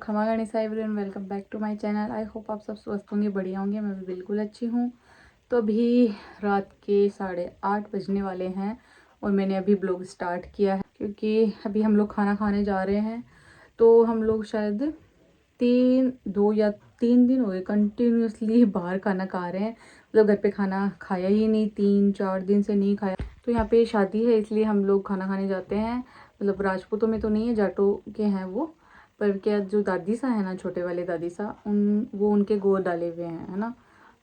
खमा गणेशा everyone, welcome back to my channel. I hope आप सब स्वस्थ होंगे, बढ़िया होंगे। मैं भी बिल्कुल अच्छी हूँ। तो अभी रात के 8:30 बजने वाले हैं और मैंने अभी ब्लॉग स्टार्ट किया है क्योंकि अभी हम लोग खाना खाने जा रहे हैं। तो हम लोग शायद 3 दिन हो गए कंटिन्यूसली बाहर खाना खा रहे हैं। मतलब घर पे खाना खाया ही नहीं, 3-4 दिन से नहीं खाया। तो यहाँ पे शादी है इसलिए हम लोग खाना खाने जाते हैं। मतलब राजपूतों में तो नहीं है, जाटों के हैं वो। पर क्या जो दादी सा है ना, छोटे वाले दादी सा, वो उनके गोद डाले हुए हैं, है ना।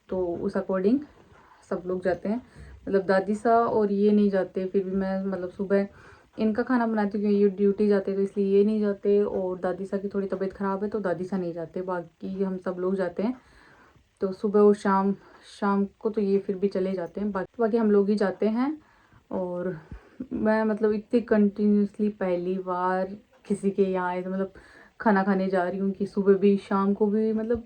तो उस अकॉर्डिंग सब लोग जाते हैं। मतलब दादी सा और ये नहीं जाते। फिर भी मैं मतलब सुबह इनका खाना बनाती हूँ क्योंकि ये ड्यूटी जाते तो इसलिए ये नहीं जाते। और दादी सा की थोड़ी तबीयत ख़राब है तो दादी सा नहीं जाते, बाकी हम सब लोग जाते हैं। तो सुबह और शाम शाम को तो ये फिर भी चले जाते हैं, बाकी हम लोग ही जाते हैं। और मैं मतलब इतनी कंटिन्यूसली पहली बार किसी के यहाँ आए तो मतलब खाना खाने जा रही हूँ कि सुबह भी शाम को भी। मतलब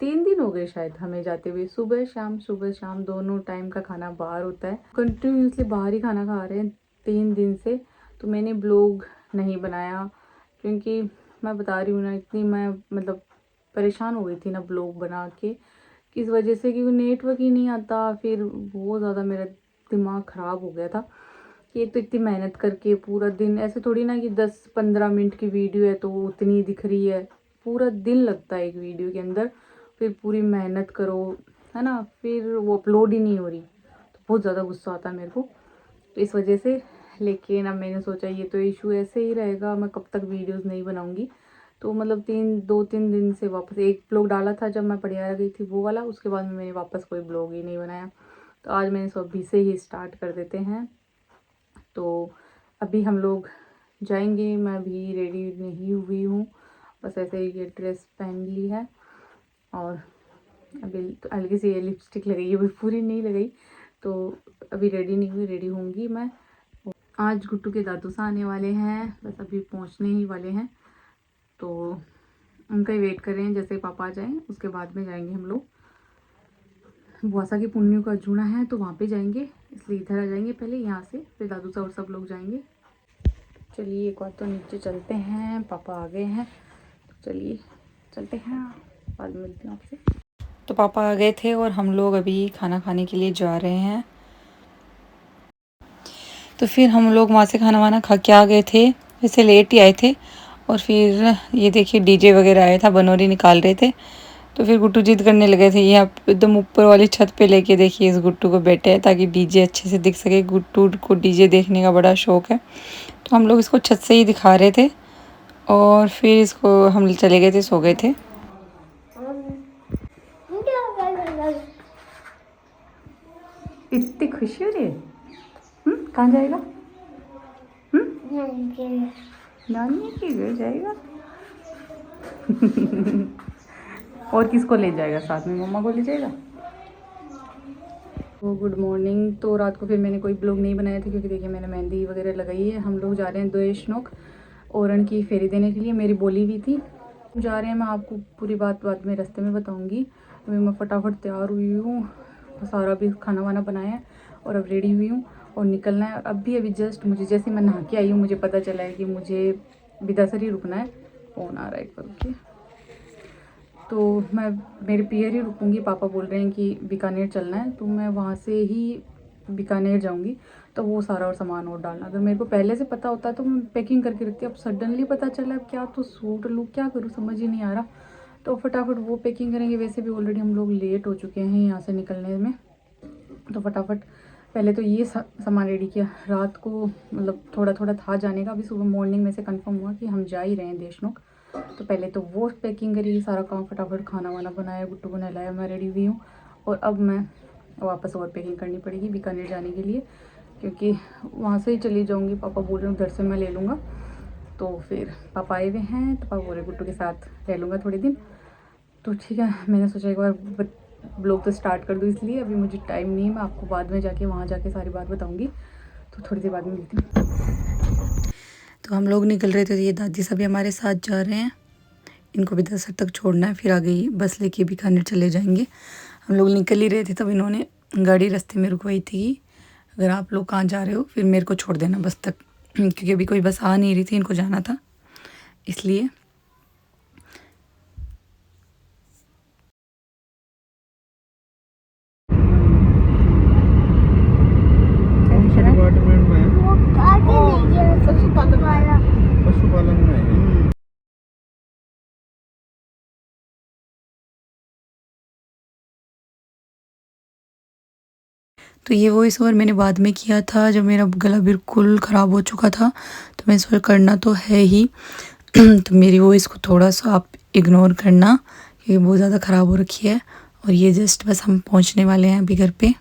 3 दिन हो गए शायद हमें जाते हुए, सुबह शाम दोनों टाइम का खाना बाहर होता है। कंटिन्यूसली बाहर ही खाना खा रहे हैं 3 दिन से। तो मैंने ब्लॉग नहीं बनाया क्योंकि मैं बता रही हूँ ना, इतनी मैं मतलब परेशान हो गई थी ना ब्लॉग बना के, किस वजह से, क्योंकि नेटवर्क ही नहीं आता। फिर बहुत ज़्यादा मेरा दिमाग ख़राब हो गया था कि एक तो इतनी मेहनत करके पूरा दिन, ऐसे थोड़ी ना कि 10-15 मिनट की वीडियो है तो वो उतनी दिख रही है। पूरा दिन लगता है एक वीडियो के अंदर, फिर पूरी मेहनत करो, है ना, फिर वो अपलोड ही नहीं हो रही। तो बहुत ज़्यादा गुस्सा आता है मेरे को, तो इस वजह से। लेकिन अब मैंने सोचा ये तो इशू ऐसे ही रहेगा, मैं कब तक वीडियोस नहीं बनाऊंगी। तो मतलब 2-3 दिन से वापस एक ब्लॉग डाला था जब मैं पटियाला गई थी, वो वाला। उसके बाद में मैंने वापस कोई ब्लॉग ही नहीं बनाया। तो आज मैंने सोचा अभी से ही स्टार्ट कर देते हैं। तो अभी हम लोग जाएंगे। मैं अभी रेडी नहीं हुई हूँ, बस ऐसे ही ये ड्रेस पहन ली है। और अभी तो हल्की सी ये लिपस्टिक लगाई, अभी पूरी नहीं लगाई। तो अभी रेडी नहीं हुई, रेडी होंगी मैं। आज गुट्टू के दादू सा आने वाले हैं, बस अभी पहुंचने ही वाले हैं। तो उनका ही वेट कर रहे हैं, जैसे पापा आ जाएं उसके बाद में जाएंगे हम लोग। बुआसा की पुन्नियों का जूना है तो वहाँ पे जाएंगे, इसलिए इधर आ जाएंगे पहले, यहाँ से फिर दादू सा और सब लोग जाएंगे। चलिए एक बार तो नीचे चलते हैं, पापा आ गए हैं तो चलिए चलते हैं, बाद में मिलती हूँ आपसे। तो पापा आ गए थे और हम लोग अभी खाना खाने के लिए जा रहे हैं। तो फिर हम लोग वहाँ से खाना वाना खा के आ गए थे, वैसे लेट ही आए थे। और फिर ये देखिए डीजे वगैरह आया था, बनोरी निकाल रहे थे। तो फिर गुट्टू जिद करने लगे थे, यहाँ एकदम ऊपर वाली छत पे लेके देखिए इस गुट्टू को बैठे हैं ताकि डीजे अच्छे से दिख सके। गुट्टू को डीजे देखने का बड़ा शौक है, तो हम लोग इसको छत से ही दिखा रहे थे। और फिर इसको हम चले गए थे, सो गए थे। इतनी खुशी हो रही है। कहाँ जाएगा? नानी के घर जाएगा। और किसको ले जाएगा साथ में? मम्मा को ले जाएगा। तो गुड मॉर्निंग। तो रात को फिर मैंने कोई ब्लॉग नहीं बनाया था क्योंकि देखिए मैंने मेहंदी वगैरह लगाई है। हम लोग जा रहे हैं देशनोक ओरण की फेरी देने के लिए, मेरी बोली हुई थी। जा रहे हैं, मैं आपको पूरी बात बाद में रास्ते में बताऊंगी। अभी मैं फटाफट तैयार हुई हूँ, सारा भी खाना वाना बनाया है और अब रेडी हुई हूँ और निकलना है। अभी जस्ट मुझे जैसे मैं नहा के आई हूँ, मुझे पता चला है कि मुझे बिदासर ही रुकना है। फ़ोन आ रहा है करके, तो मैं मेरे पियर ही रुकूंगी। पापा बोल रहे हैं कि बीकानेर चलना है, तो मैं वहाँ से ही बीकानेर जाऊंगी। तो वो सारा और सामान और डालना, अगर मेरे को पहले से पता होता तो मैं पैकिंग करके रखती। अब सडनली पता चला, अब क्या तो सूट लूँ, क्या करूँ समझ ही नहीं आ रहा। तो फटाफट वो पैकिंग करेंगे। वैसे भी ऑलरेडी हम लोग लेट हो चुके हैं यहाँ से निकलने में, तो फटाफट पहले तो ये सामान रेडी किया। रात को मतलब थोड़ा थोड़ा था जाने का, अभी सुबह मॉर्निंग में से कंफर्म हुआ कि हम जा ही रहे हैं देशनोक। तो पहले तो वो पैकिंग करी, सारा काम फटाफट, खाना वाना बनाया, गुट्टू को नहलाया, मैं रेडी हुई हूँ। और अब मैं वापस और पैकिंग करनी पड़ेगी बीकानेर जाने के लिए, क्योंकि वहाँ से ही चली जाऊँगी। पापा बोल रहे हैं उधर से मैं ले लूँगा। तो फिर पापा आए हुए हैं तो पापा बोल रहे गुट्टू के साथ रह लूँगा थोड़े दिन। तो ठीक है, मैंने सोचा एक बार ब्लॉग तो स्टार्ट कर दूँ, इसलिए अभी मुझे टाइम नहीं है। मैं आपको बाद में जाके वहाँ जाके सारी बात बताऊँगी, तो थोड़ी देर बाद में मिलती हूँ। तो हम लोग निकल रहे थे, तो ये दादी सभी हमारे साथ जा रहे हैं। इनको भी 10 तक छोड़ना है, फिर आगे बस लेके बीकानेर चले जाएंगे। हम लोग निकल ही रहे थे तब इन्होंने गाड़ी रास्ते में रुकवाई थी, अगर आप लोग कहाँ जा रहे हो फिर मेरे को छोड़ देना बस तक, क्योंकि अभी कोई बस आ नहीं रही थी, इनको जाना था इसलिए। तो ये वॉइस ओवर मैंने बाद में किया था जब मेरा गला बिल्कुल ख़राब हो चुका था, तो मैं इस बार करना तो है ही। तो मेरी वॉइस को थोड़ा सा आप इग्नोर करना, ये बहुत ज़्यादा ख़राब हो रखी है। और ये जस्ट बस हम पहुंचने वाले हैं अभी घर पे।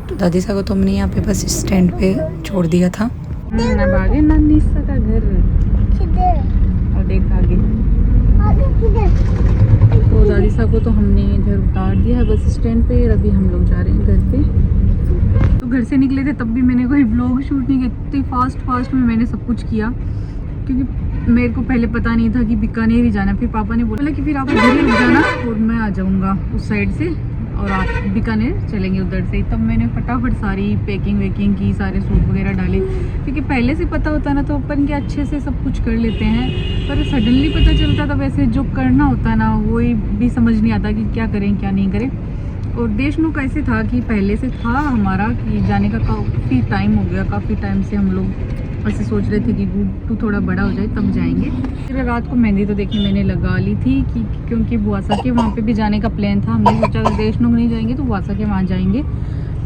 तो दादी सा को तो हमने यहाँ पे बस स्टैंड पे छोड़ दिया था। अब आगे नानी सा का घर और देख आगे। तो दादी सा को तो हमने इधर उतार दिया है बस स्टैंड पे। अभी हम लोग जा रहे हैं घर पे। तो घर से निकले थे तब भी मैंने कोई ब्लॉग शूट नहीं किया, इतनी फास्ट में मैंने सब कुछ किया क्योंकि मेरे को पहले पता नहीं था कि बीकानेर ही जाना। फिर पापा ने बोला कि फिर आप इधर ही रुक जाना और मैं आ जाऊँगा उस साइड से और आप बीकानेर चलेंगे उधर से। तब मैंने फटाफट सारी पैकिंग वैकिंग की, सारे सूट वगैरह डाले क्योंकि पहले से पता होता ना तो अपन के अच्छे से सब कुछ कर लेते हैं, पर सडनली पता चलता था वैसे जो करना होता है ना वही भी समझ नहीं आता कि क्या करें क्या नहीं करें। और देश में कैसे था कि पहले से था हमारा कि जाने का काफ़ी टाइम हो गया, काफ़ी टाइम से हम लोग ऐसे सोच रहे थे कि गुड्डू थोड़ा बड़ा हो जाए तब जाएंगे। फिर रात को मेहंदी तो देखिए मैंने लगा ली थी कि क्योंकि बुआसा के वहाँ पे भी जाने का प्लान था। हमने सोचा अगर देशनोक नहीं जाएंगे तो बुआसा के वहाँ जाएंगे।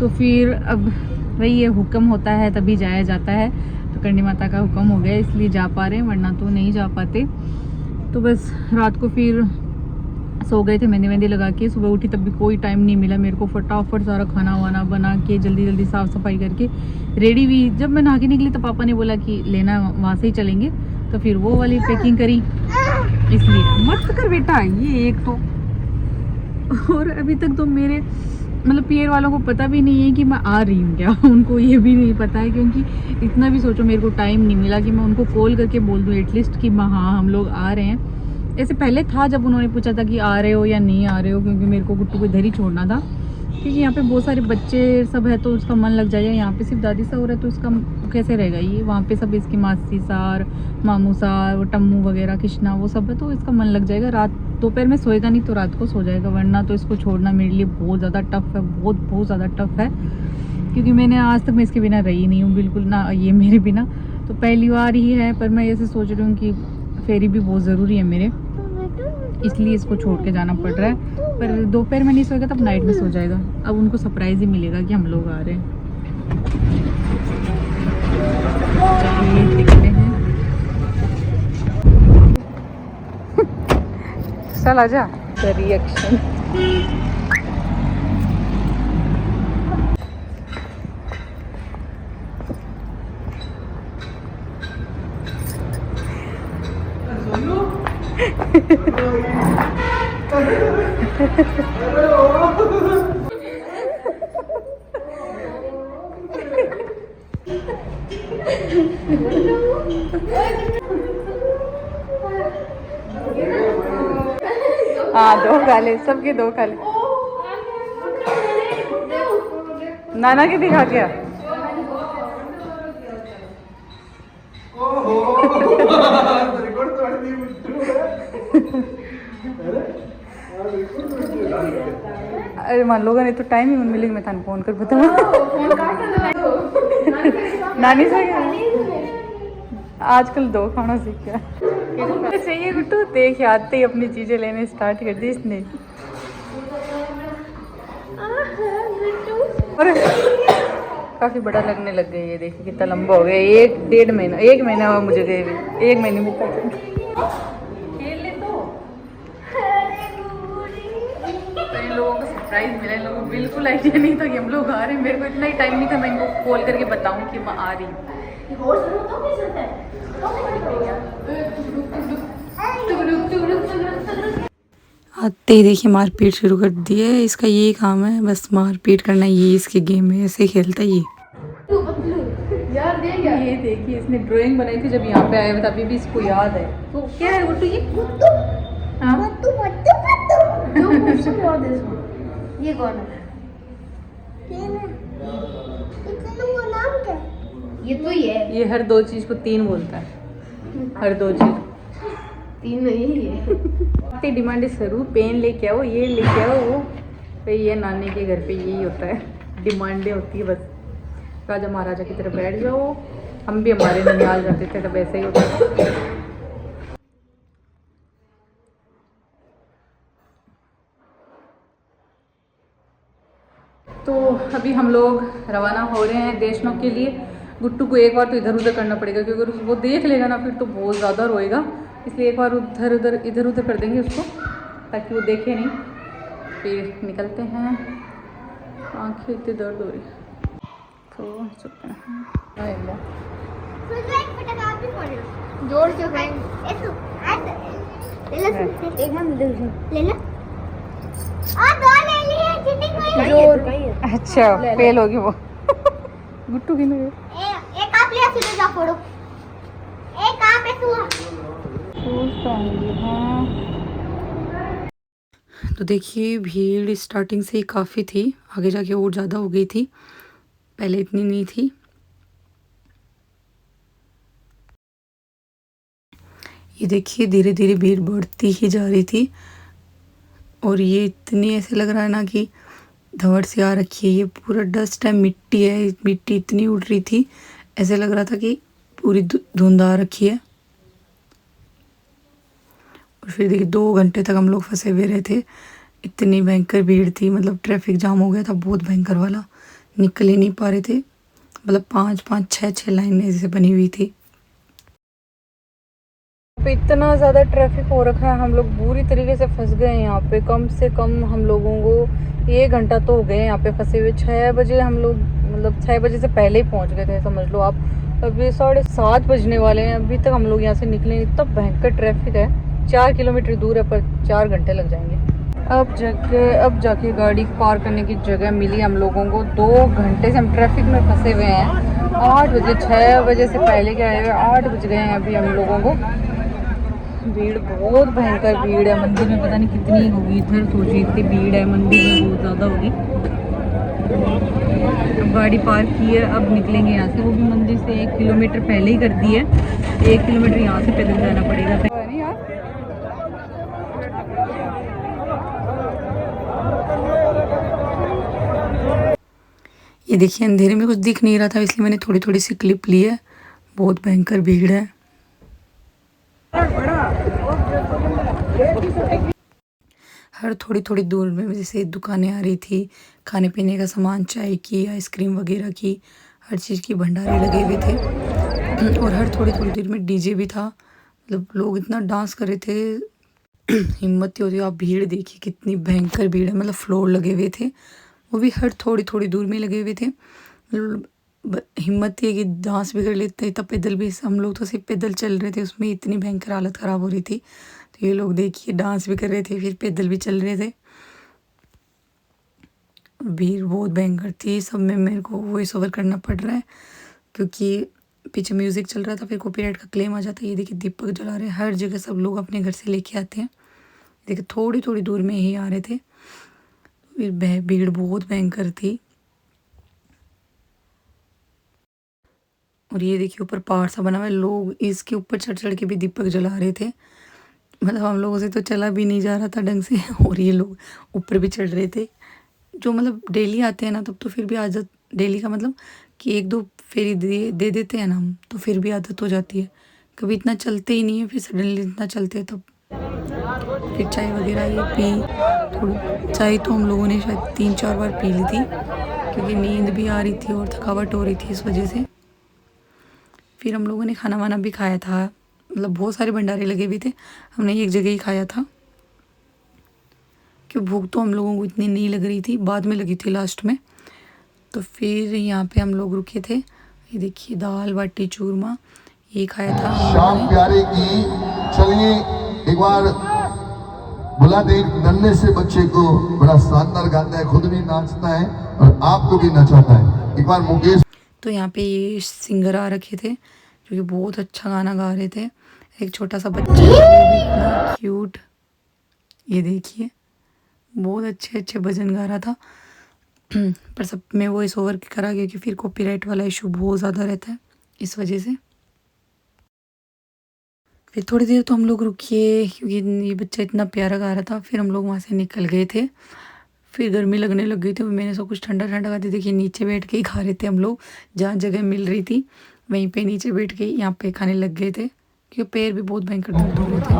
तो फिर अब वही ये हुक्म होता है तभी जाया जाता है, तो करणी माता का हुक्म हो गया इसलिए जा पा रहे हैं, वरना तो नहीं जा पाते। तो बस रात को फिर सो गए थे मेहंदी लगा के। सुबह उठी तब भी कोई टाइम नहीं मिला मेरे को, फटाफट सारा खाना वाना बना के जल्दी साफ़ सफाई करके रेडी भी। जब मैं नहा के निकली तो पापा ने बोला कि लेना वहाँ से ही चलेंगे, तो फिर वो वाली पैकिंग करी। इसलिए मत कर बेटा ये एक तो। और अभी तक तो मेरे मतलब पियर वालों को पता भी नहीं है कि मैं आ रही हूँ क्या। उनको ये भी नहीं पता है क्योंकि इतना भी सोचो मेरे को टाइम नहीं मिला कि मैं उनको कॉल करके बोल दूँ एटलीस्ट कि हाँ हम लोग आ रहे हैं। ऐसे पहले था जब उन्होंने पूछा था कि आ रहे हो या नहीं आ रहे हो, क्योंकि मेरे को गुट्टू को इधर ही छोड़ना था क्योंकि यहाँ पे बहुत सारे बच्चे सब है तो उसका मन लग जाएगा। यहाँ पे सिर्फ दादी सा हो रहा है तो इसका कैसे रहेगा ये, वहाँ पे सब इसकी मासी सार, मामू सार, वो टम्मू वगैरह, कृष्णा वो सब है तो इसका मन लग जाएगा। रात दोपहर में सोएगा नहीं तो रात को सो जाएगा, वरना तो इसको छोड़ना मेरे लिए बहुत ज़्यादा टफ है, बहुत ज़्यादा टफ है क्योंकि मैंने आज तक मैं इसके बिना रही नहीं हूँ बिल्कुल ना, ये मेरे बिना तो पहली बार ही है। पर मैं ऐसे सोच रही हूँ कि फेरी भी बहुत ज़रूरी है मेरे, इसलिए इसको छोड़ के जाना पड़ रहा है। पर दोपहर में नहीं सोएगा तब नाइट में सो जाएगा। अब उनको सरप्राइज़ ही मिलेगा कि हम लोग आ रहे हैं। चलिए दिखते हैं। चल आजा। रिएक्शन हाँ 2 खा ले, सबके 2 खा ले। नाना के दिखा क्या अरे मान लोगों ने तो टाइम ही मिलेगी, मैं थाने फोन कर बता नानी से आजकल 2 खाना सीख गया चाहिए गुट्टू। देख आते ही अपनी चीजें लेने स्टार्ट कर दी इसने। और काफी बड़ा लगने लग गया, ये देखिए कितना लंबा हो गया। 1-1.5 महीना, 1 महीना हुआ मुझे गए हुए, 1 महीने में खेल ले तो इन लोगों को सरप्राइज मिला। इन लोगों को बिल्कुल आइडिया नहीं था कि हम लोग आ रहे हैं। मेरे को इतना ही टाइम नहीं था मैं इनको कॉल करके बताऊं कि मैं आ रही हूँ। आते ही देखिए मारपीट शुरू कर दी है। इसका यही काम है, बस मारपीट करना, ये इसके गेम है, ऐसे खेलता है ये। ये देखिए इसने ड्राइंग बनाई थी जब यहाँ पे आया हुआ था, अभी भी इसको याद है। तो क्या है गुट्टू ये? ये कौन है? ये तो ये हर 2 चीज को 3 बोलता है, हर 2 चीज 3 नहीं है। डिमांड है जरूर, पेन लेके आओ, ये लेके आओ, वो। तो ये नानी के घर पे यही होता है, डिमांडें होती है बस, राजा महाराजा की तरह बैठ जाओ। हम भी हमारे ननियाल जाते थे तब ऐसे ही होता था। तो अभी हम लोग रवाना हो रहे हैं देशनों के लिए। गुट्टू को एक बार तो इधर उधर करना पड़ेगा, क्योंकि अगर वो देख लेगा ना फिर तो बहुत ज़्यादा रोएगा। इसलिए एक बार इधर उधर कर देंगे उसको, ताकि वो देखे नहीं। फिर निकलते हैं। आँखें इतनी दर्द हो रही तो चुप हैं। जोर से एक मन ले लो। और दो ले लिए, चीटिंग हुई। जोर अच्छा फेल होगी वो। गुट्टू की मेरे एक आप ले सीधे जा फोड़ो। एक आप है तू। तो देखिए भीड़ स्टार्टिंग से ही काफ़ी थी, आगे जाके और ज़्यादा हो गई थी, पहले इतनी नहीं थी। ये देखिए धीरे धीरे भीड़ बढ़ती ही जा रही थी, और ये इतनी ऐसे लग रहा है ना कि धवड़ से आ रखी है। ये पूरा डस्ट है, मिट्टी है, मिट्टी इतनी उड़ रही थी, ऐसे लग रहा था कि पूरी धुंध आ रखी है। और फिर देखिए 2 घंटे तक हम लोग फंसे हुए रहे थे, इतनी भयंकर भीड़ थी, मतलब ट्रैफिक जाम हो गया था बहुत भयंकर वाला, निकल ही नहीं पा रहे थे। मतलब 5-5 6-6 लाइनें ऐसे बनी हुई थी। पे इतना ज़्यादा ट्रैफिक हो रखा है, हम लोग बुरी तरीके से फंस गए हैं यहाँ पे। कम से कम हम लोगों को 1 घंटा तो हो गए यहाँ पे फंसे हुए। 6 बजे हम लोग, मतलब 6 बजे से पहले ही पहुँच गए थे समझ लो आप। अभी 7:30 बजने वाले हैं, अभी तक हम लोग यहाँ से निकले नहीं। इतना भयंकर ट्रैफिक है, 4 किलोमीटर दूर है, पर 4 घंटे लग जाएंगे। अब जाके गाड़ी पार करने की जगह मिली हम लोगों को। 2 घंटे से हम ट्रैफिक में फंसे हुए हैं। 8 बजे, 6 बजे से पहले के आए हुए, 8 बज गए हैं अभी हम लोगों को। भीड़ बहुत भयंकर भीड़ है, मंदिर में पता नहीं कितनी होगी। इधर सोचिए इतनी भीड़ है, मंदिर में बहुत ज़्यादा होगी। अब गाड़ी पार्क की है, अब निकलेंगे यहाँ से। वो भी मंदिर से 1 किलोमीटर पहले ही कर दी है, 1 किलोमीटर यहाँ से पैदल जाना पड़ेगा। ये देखिए अंधेरे में कुछ दिख नहीं रहा था, इसलिए मैंने थोड़ी थोड़ी सी क्लिप ली है। बहुत भयंकर भीड़ है। हर थोड़ी थोड़ी दूर में जैसे दुकानें आ रही थी, खाने पीने का सामान, चाय की, आइसक्रीम वगैरह की, हर चीज़ की भंडारे लगे हुए थे। और हर थोड़ी थोड़ी देर में डीजे भी था, मतलब लोग इतना डांस कर रहे थे, हिम्मत ही होती। आप भीड़ देखिए कितनी भयंकर भीड़ है, मतलब फ्लोर लगे हुए थे, वो भी हर थोड़ी थोड़ी दूर में लगे हुए थे। मतलब हिम्मत थी कि डांस भी कर लेते, तब पैदल भी, हम लोग तो सिर्फ पैदल चल रहे थे, उसमें इतनी भयंकर हालत ख़राब हो रही थी। तो ये लोग देखिए डांस भी कर रहे थे, फिर पैदल भी चल रहे थे। भीड़ बहुत भयंकर थी, सब में मेरे को वॉइस ओवर करना पड़ रहा है क्योंकि पीछे म्यूज़िक चल रहा था, फिर कॉपीराइट का क्लेम आ जाता है। ये देखिए दीपक जला रहे हैं, हर जगह सब लोग अपने घर से लेके आते हैं। देखिए थोड़ी थोड़ी दूर में ही आ रहे थे। फिर भीड़ बहुत भयंकर थी। और ये देखिए ऊपर पहाड़ सा बना हुआ है, लोग इसके ऊपर चढ़ चढ़ के भी दीपक जला रहे थे। मतलब हम लोगों से तो चला भी नहीं जा रहा था ढंग से, और ये लोग ऊपर भी चढ़ रहे थे। जो मतलब डेली आते हैं ना, तब तो फिर भी आदत, डेली का मतलब कि 1-2 फेरी दे देते हैं ना हम, तो फिर भी आदत हो जाती है। कभी इतना चलते ही नहीं है, फिर सडनली इतना चलते हैं तब। फिर चाय वगैरह ये पी, थोड़ी चाय तो हम लोगों ने शायद 3-4 बार पी ली थी, क्योंकि नींद भी आ रही थी और थकावट हो रही थी इस वजह से। फिर हम लोगों ने खाना वाना भी खाया था, मतलब बहुत सारे भंडारे लगे हुए थे, हमने एक जगह ही खाया था, कि भूख तो हम लोगों को इतनी नहीं लग रही थी, बाद में लगी थी लास्ट में। तो फिर यहाँ पे हम लोग रुके थे। ये देखिए दाल बाटी चूरमा, ये खाया था शाम प्यारे की। चलिए एक बार बुला दे नन्हे से बच्चे को, बड़ा शानदार गाता है, खुद भी नाचता है और आपको भी नचाता है। एक बार मुकेश। तो यहाँ पे ये सिंगर आ रखे थे जो कि बहुत अच्छा गाना गा रहे थे। एक छोटा सा बच्चा है, वो भी इतना क्यूट, ये देखिए बहुत अच्छे अच्छे भजन गा रहा था। पर सब में वॉइस ओवर करा क्योंकि फिर कॉपीराइट वाला इशू बहुत ज़्यादा रहता है, इस वजह से। फिर थोड़ी देर तो हम लोग रुकिए क्योंकि ये बच्चा इतना प्यारा गा रहा था। फिर हम लोग वहाँ से निकल गए थे। फिर गर्मी लगने लग गई थी, मैंने सब कुछ ठंडा ठंडा खाती। देखिए नीचे बैठ के ही खा रहे थे हम लोग, जहाँ जगह मिल रही थी वहीं पे नीचे बैठ के यहाँ पे खाने लग गए थे, क्योंकि पैर भी बहुत भयंकर दर्द हो रहे थे।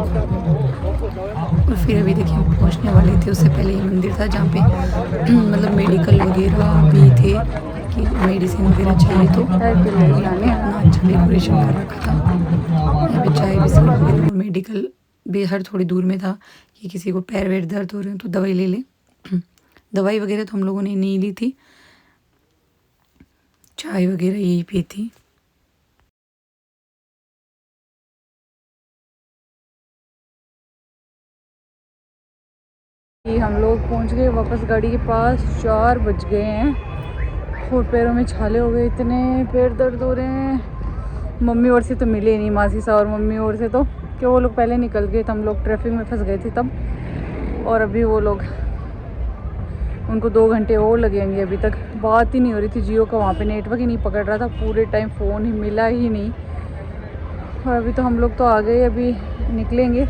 और फिर अभी देखिए हम पहुँचने वाले थे, उससे पहले ही मंदिर था जहाँ पे मतलब मेडिकल वगैरह भी थे कि मेडिसिन वगैरह चाहिए, तो इतना अच्छा डेकोरेशन कर रखा था। यहाँ पे चाय बिस्किट वगैरह, और मेडिकल भी हर थोड़ी दूर में था कि किसी को पैर वैर दर्द हो रहे हैं तो दवाई ले ले। दवाई वगैरह तो हम लोगों ने नहीं ली थी, चाय वगैरह यही पी थी। कि हम लोग पहुंच गए वापस गाड़ी के पास, 4 बज गए हैं और पैरों में छाले हो गए, इतने पैर दर्द हो रहे हैं। मम्मी और से तो मिले नहीं, मासी सा और मम्मी और से तो, कि वो लोग पहले निकल गए थे, हम लोग ट्रैफिक में फंस गए थे तब। और अभी वो लोग, उनको 2 घंटे और लगेंगे, अभी तक बात ही नहीं हो रही थी। जियो का वहाँ पे नेटवर्क ही नहीं पकड़ रहा था पूरे टाइम, फ़ोन ही मिला ही नहीं। और अभी तो हम लोग तो आ गए, अभी निकलेंगे।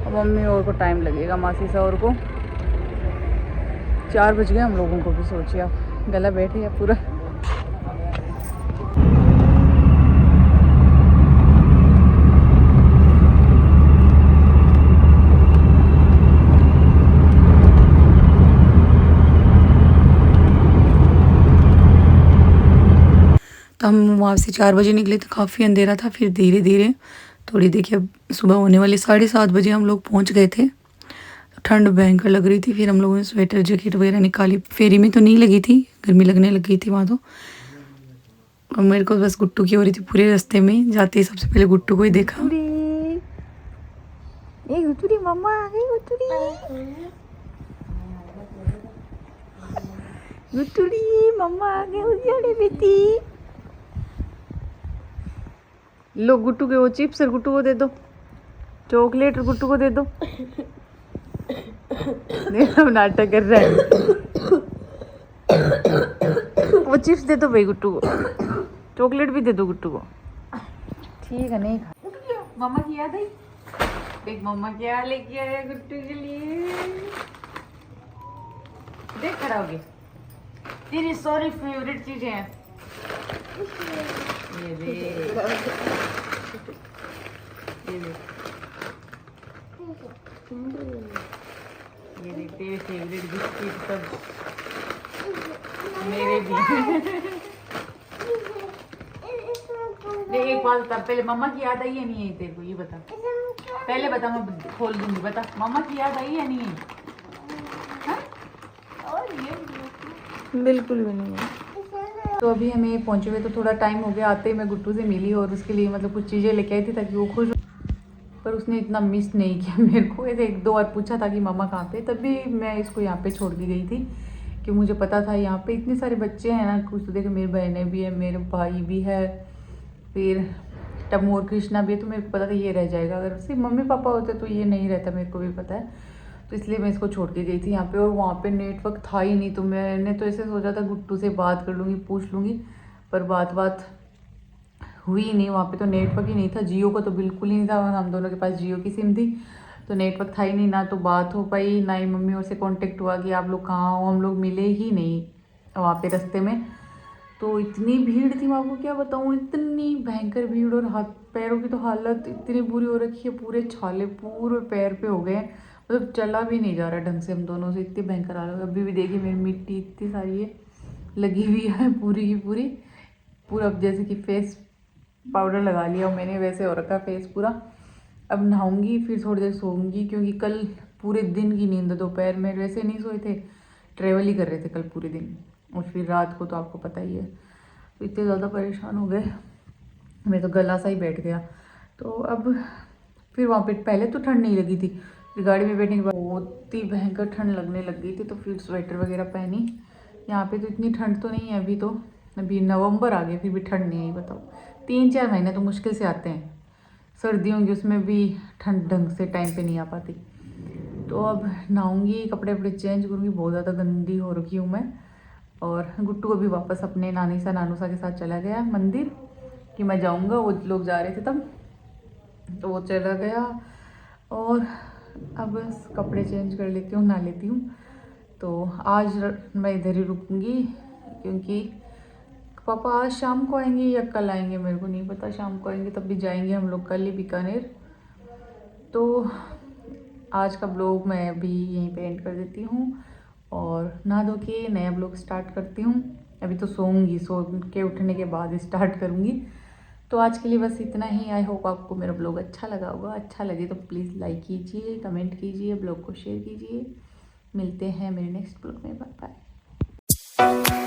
मम्मी और को टाइम लगेगा, मासी सा और को। 4 बज गए हम लोगों को भी, सोचिए आप, गला बैठे या पूरा। तो हम वहाँ से 4 बजे निकले तो काफ़ी अंधेरा था। फिर धीरे धीरे थोड़ी देखिए अब सुबह होने वाली, 7:30 बजे हम लोग पहुँच गए थे। ठंड भयंकर लग रही थी, फिर हम लोगों ने स्वेटर जैकेट वगैरह निकाली। फेरी में तो नहीं लगी थी, गर्मी लगने लग गई थी वहाँ तो। और मेरे को बस गुट्टू की हो रही थी पूरे रास्ते में, जाते ही सबसे पहले गुट्टू को ही देखा। गुट्टू मम्मा आ गई, गुट्टू मम्मा आ गई, उजाड़े बेटी। लो गुट्टू के वो चिप्स और गुट्टू को दे दो, चॉकलेट और गुट्टू को दे दो। नाटक कर रहा है। वो चिप्स दे दो भाई गुट्टू को, चॉकलेट भी दे दो गुट्टू को। ठीक है, नहीं खा। मम्मा की याद आई, देख मम्मा क्या लेके आया गुट्टू के लिए। देख खड़ा हो गया, तेरी सारी फेवरेट चीजें हैं। ये देख, ये देख, ये देख तेरे फेवरेट बिस्किट सब, मेरे भी। देख एक बात बता, पहले मम्मा की याद आई है नहीं आई तेरे को, ये बता पहले, बता, मैं खोल दूंगी, बता मम्मा की याद आई है नहीं आई? हाँ? और ये बिल्कुल भी नहीं है। तो अभी हमें पहुंचे हुए तो थोड़ा टाइम हो गया, आते ही मैं गुट्टू से मिली और उसके लिए मतलब कुछ चीज़ें लेके आई थी ताकि वो खुश, पर उसने इतना मिस नहीं किया मेरे को। ऐसे 1-2 बार पूछा था कि मामा कहाँ पे, तब भी मैं इसको यहाँ पे छोड़ के गई थी कि मुझे पता था यहाँ पे इतने सारे बच्चे हैं ना। कुछ तो देखो, मेरी बहनें भी है, मेरे भाई भी है, फिर टमू और कृष्णा भी है, तो मेरे को पता था ये रह जाएगा। अगर सिर्फ मम्मी पापा होते तो ये नहीं रहता, मेरे को भी पता है। तो इसलिए मैं इसको छोड़ के गई थी यहाँ पे, और वहाँ पे नेटवर्क था ही नहीं। तो मैंने तो ऐसे सोचा था गुट्टू से बात कर लूँगी, पूछ लूँगी, पर बात हुई ही नहीं। वहाँ पे तो नेटवर्क ही नहीं था, जियो का तो बिल्कुल ही नहीं था, और हम दोनों के पास जियो की सिम थी, तो नेटवर्क था ही नहीं, ना तो बात हो पाई, ना ही मम्मी और से कांटेक्ट हुआ कि आप लोग कहाँ हो। हम लोग मिले ही नहीं वहाँ पे रास्ते में। तो इतनी भीड़ थी, मैं आपको क्या बताऊँ, इतनी भयंकर भीड़, और हाथ पैरों की तो हालत इतनी बुरी हो रखी है, पूरे छाले पूरे पैर पे हो गए, मतलब चला भी नहीं जा रहा ढंग से हम दोनों से, इतनी भयंकर हालत। अभी भी देखिए मेरी मिट्टी इतनी सारी है लगी हुई है पूरी की पूरी, पूरा जैसे कि फेस पाउडर लगा लिया मैंने, वैसे हो रखा फेस पूरा। अब नहाऊंगी, फिर थोड़ी देर सोऊंगी, क्योंकि कल पूरे दिन की नींद, दोपहर में वैसे नहीं सोए थे, ट्रैवल ही कर रहे थे कल पूरे दिन, और फिर रात को तो आपको पता ही है। तो इतने ज़्यादा परेशान हो गए, मैं तो गला सा ही बैठ गया। तो अब फिर वहाँ पे पहले तो ठंड नहीं लगी थी, फिर गाड़ी में बैठने के बाद बहुत ही भयंकर ठंड लगने लग गई थी, तो फिर स्वेटर वगैरह पहनी। यहाँ पे तो इतनी ठंड तो नहीं है अभी, तो अभी नवंबर आ गया फिर भी ठंड नहीं आई, बताओ। 3-4 महीने तो मुश्किल से आते हैं, सर्दियों की उसमें भी ठंड ढंग से टाइम पे नहीं आ पाती। तो अब नहाऊंगी, कपड़े वपड़े चेंज करूँगी, बहुत ज़्यादा गंदी हो रखी हूँ मैं। और गुट्टू अभी वापस अपने नानी सा नानू सा के साथ चला गया मंदिर, कि मैं जाऊँगा, वो लोग जा रहे थे तब, तो वो चला गया। और अब बस कपड़े चेंज कर लेती हूँ, नहा लेती हूँ, तो आज मैं इधर ही रुकूंगी क्योंकि पापा आज शाम को आएंगे या कल आएंगे मेरे को नहीं पता। शाम को आएंगे तब भी जाएंगे हम लोग कल ही बीकानेर। तो आज का ब्लॉग मैं अभी यहीं पे एंड कर देती हूँ और नहा धो के नया ब्लॉग स्टार्ट करती हूँ। अभी तो सोऊंगी, सो के उठने के बाद स्टार्ट करूँगी। तो आज के लिए बस इतना ही। आई होप आपको मेरा ब्लॉग अच्छा लगा होगा। अच्छा लगे तो प्लीज़ लाइक कीजिए, कमेंट कीजिए, ब्लॉग को शेयर कीजिए। मिलते हैं मेरे नेक्स्ट ब्लॉग में। Bye bye.